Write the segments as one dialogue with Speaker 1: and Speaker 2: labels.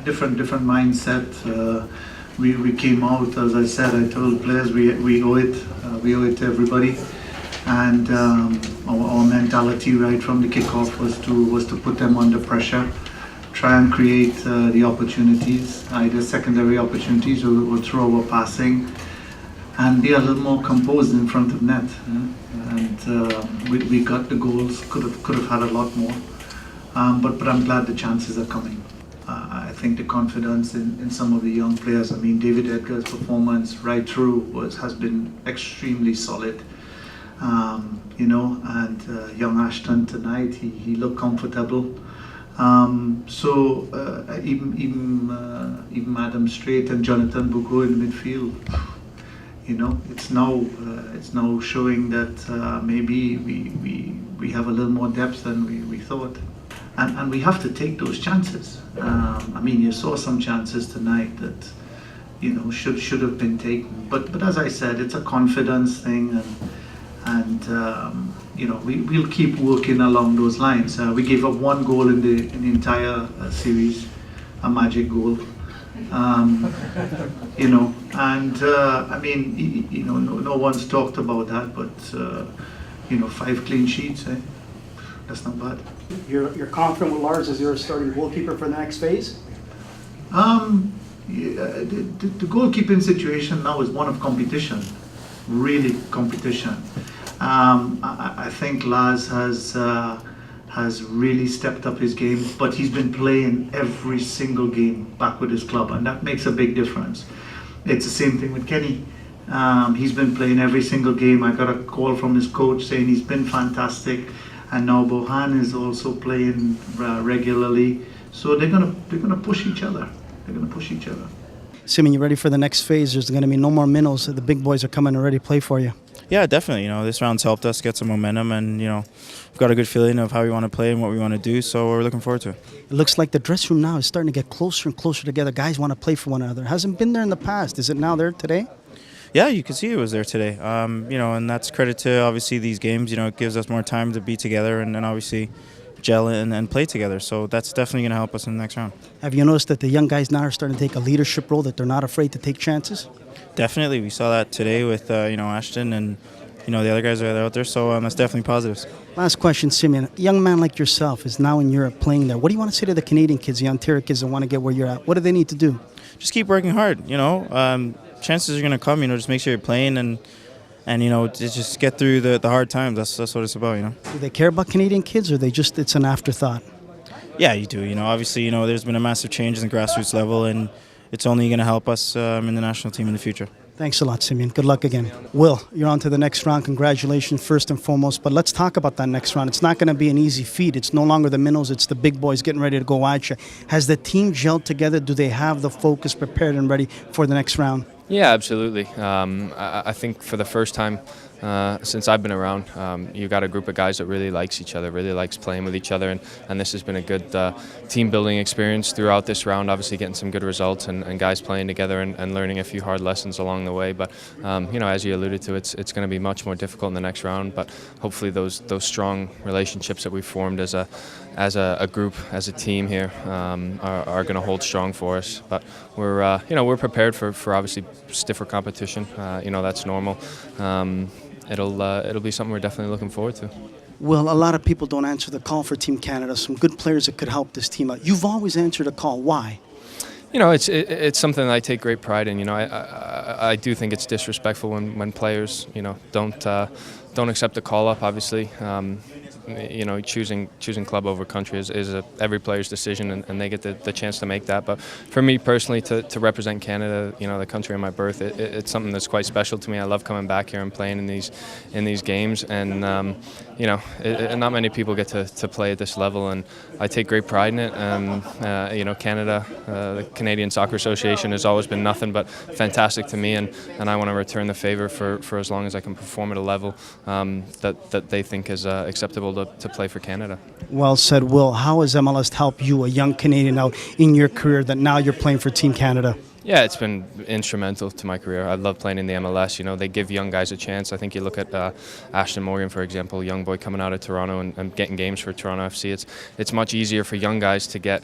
Speaker 1: different mindset. We came out, as I said, I told players we owe it to everybody, and our mentality right from the kickoff was to put them under pressure, try and create the opportunities, either secondary opportunities or through our passing, and be a little more composed in front of net. And we got the goals. Could have had a lot more, but I'm glad the chances are coming. I think the confidence in some of the young players. I mean, David Edgar's performance right through has been extremely solid. You know, and young Ashton tonight, he looked comfortable. So even Adam Strait and Jonathan Bugo in the midfield, you know, it's now showing that maybe we have a little more depth than we thought, and we have to take those chances. I mean, you saw some chances tonight that, you know, should have been taken, but as I said, it's a confidence thing, and you know, we'll keep working along those lines. We gave up one goal in the entire series, a magic goal. You know, and I mean, you know, no one's talked about that, but you know, 5 clean sheets, that's not bad.
Speaker 2: You're confident with Lars as your starting goalkeeper for the next phase?
Speaker 1: Yeah, the goalkeeping situation now is one of competition, really competition. I think Lars has really stepped up his game, but he's been playing every single game back with his club, and that makes a big difference. It's the same thing with Kenny. He's been playing every single game. I got a call from his coach saying he's been fantastic, and now Bohan is also playing regularly. So they're gonna push each other. They're gonna push each other.
Speaker 2: Simeon, you ready for the next phase? There's going to be no more minnows. The big boys are coming and ready to play for you.
Speaker 3: Yeah, definitely. You know, this round's helped us get some momentum, and you know, we've got a good feeling of how we want to play and what we want to do. So we're looking forward to it.
Speaker 2: It looks like the dressing room now is starting to get closer and closer together. Guys want to play for one another. It hasn't been there in the past. Is it now there today?
Speaker 3: Yeah, you can see it was there today. You know, and that's credit to obviously these games. You know, it gives us more time to be together and obviously gel and play together. So that's definitely going to help us in the next round.
Speaker 2: Have you noticed that the young guys now are starting to take a leadership role, that they're not afraid to take chances?
Speaker 3: Definitely. We saw that today with, you know, Ashton and, you know, the other guys that are out there. So that's definitely positives.
Speaker 2: Last question, Simeon. A young man like yourself is now in Europe playing there. What do you want to say to the Canadian kids, the Ontario kids that want to get where you're at? What do they need to do?
Speaker 3: Just keep working hard, you know. Chances are going to come, you know, just make sure you're playing and you know, just get through the hard times. That's what it's about, you know. Do
Speaker 2: they care about Canadian kids, or it's an afterthought?
Speaker 3: Yeah, you do. You know, obviously, you know, there's been a massive change in the grassroots level, and it's only going to help us in the national team in the future.
Speaker 2: Thanks a lot, Simeon. Good luck again. Will, you're on to the next round. Congratulations, first and foremost. But let's talk about that next round. It's not going to be an easy feat. It's no longer the minnows. It's the big boys getting ready to go at you. Has the team gelled together? Do they have the focus prepared and ready for the next round?
Speaker 4: Yeah, absolutely. I think for the first time since I've been around, you got a group of guys that really likes each other, really likes playing with each other, and this has been a good team-building experience throughout this round, obviously getting some good results and guys playing together and learning a few hard lessons along the way. But, you know, as you alluded to, it's going to be much more difficult in the next round, but hopefully those strong relationships that we've formed as a group, as a team here, are going to hold strong for us. But we're you know, we're prepared for obviously stiffer competition. You know, that's normal. It'll be something we're definitely looking forward to.
Speaker 2: Well, a lot of people don't answer the call for Team Canada. Some good players that could help this team out. You've always answered a call. Why?
Speaker 4: You know, it's something that I take great pride in. You know, I do think it's disrespectful when players, you know, don't accept the call up. Obviously, you know, choosing club over country is every player's decision, and they get the chance to make that. But for me personally, to represent Canada, you know, the country of my birth, it's something that's quite special to me. I love coming back here and playing in these games, and you know, not many people get to play at this level, and I take great pride in it. You know, Canada, the Canadian Soccer Association has always been nothing but fantastic to me, and I want to return the favor for as long as I can perform at a level that they think is acceptable to play for Canada.
Speaker 2: Well said, Will. How has MLS helped you, a young Canadian, out in your career that now you're playing for Team Canada?
Speaker 4: Yeah, it's been instrumental to my career. I love playing in the MLS. You know, they give young guys a chance. I think you look at Ashton Morgan, for example, young boy coming out of Toronto and getting games for Toronto FC. It's much easier for young guys to get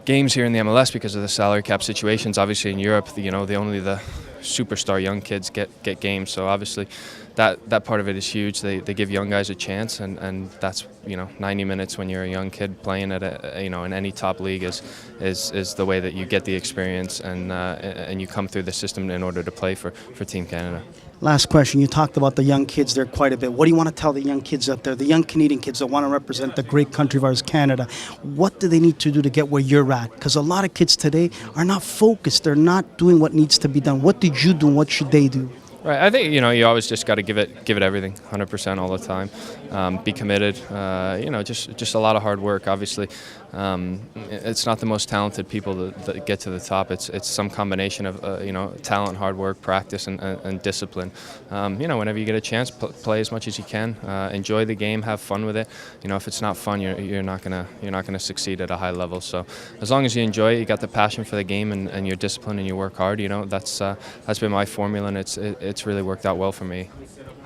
Speaker 4: games here in the MLS because of the salary cap situations. Obviously, in Europe, only the superstar young kids get games. So obviously, that part of it is huge. They give young guys a chance, and that's 90 minutes when you're a young kid playing at in any top league is the way that you get the experience and you come through the system in order to play for Team Canada.
Speaker 2: Last question. You talked about the young kids there quite a bit. What do you want to tell the young kids out there, the young Canadian kids that want to represent the great country of ours, Canada? What do they need to do to get where you're at? Because a lot of kids today are not focused. They're not doing what needs to be done. What did you do and what should they do?
Speaker 4: Right, I think you always just got to give it everything, 100% all the time. Be committed. Just a lot of hard work. Obviously, it's not the most talented people that get to the top. It's some combination of talent, hard work, practice, and discipline. Whenever you get a chance, play as much as you can. Enjoy the game, have fun with it. If it's not fun, you're not gonna succeed at a high level. So as long as you enjoy it, you got the passion for the game, and you're disciplined and you work hard. That's been my formula, and it's really worked out well for me.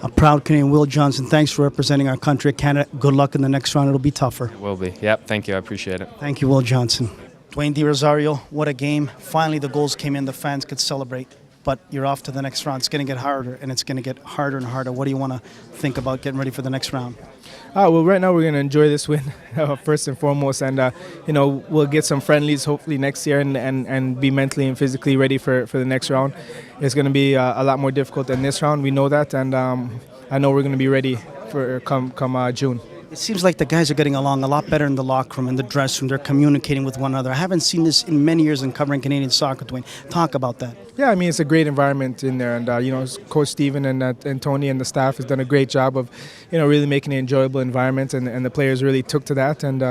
Speaker 2: A proud Canadian, Will Johnson. Thanks for representing our country at Canada. Good luck in the next round. It'll be tougher.
Speaker 4: It will be. Yep. Thank you. I appreciate it.
Speaker 2: Thank you, Will Johnson. Dwayne De Rosario, what a game. Finally, the goals came in. The fans could celebrate. But you're off to the next round. It's going to get harder, and it's going to get harder and harder. What do you want to think about getting ready for the next round?
Speaker 5: Well, right now we're going to enjoy this win first and foremost, and we'll get some friendlies hopefully next year and be mentally and physically ready for the next round. It's going to be a lot more difficult than this round. We know that, and I know we're going to be ready for come June.
Speaker 2: It seems like the guys are getting along a lot better in the locker room, in the dressing room. They're communicating with one another. I haven't seen this in many years in covering Canadian soccer, Dwayne. Talk about that.
Speaker 5: Yeah, I mean, it's a great environment in there. And, Coach Steven and Tony and the staff has done a great job of, really making an enjoyable environment. And the players really took to that. And,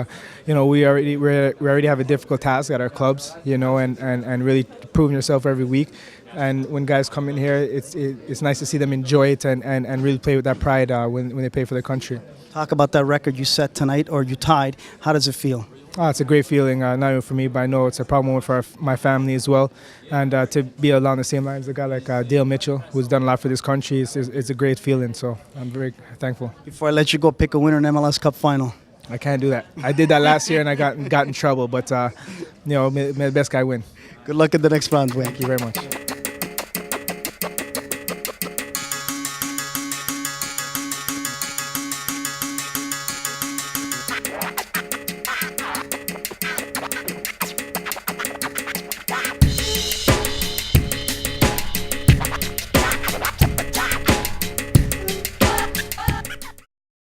Speaker 5: we already have a difficult task at our clubs, and really proving yourself every week. And when guys come in here, it's nice to see them enjoy it and really play with that pride when they play for their country.
Speaker 2: Talk about that record you set tonight, or you tied. How does it feel?
Speaker 5: It's a great feeling, not only for me, but I know it's a problem for my family as well. And to be along the same lines, a guy like Dale Mitchell, who's done a lot for this country, it's a great feeling. So I'm very thankful.
Speaker 2: Before I let you go, pick a winner in MLS Cup final.
Speaker 5: I can't do that. I did that last year and I got in trouble, but may the best guy win.
Speaker 2: Good luck in the next round, Dwayne.
Speaker 5: Thank you very much.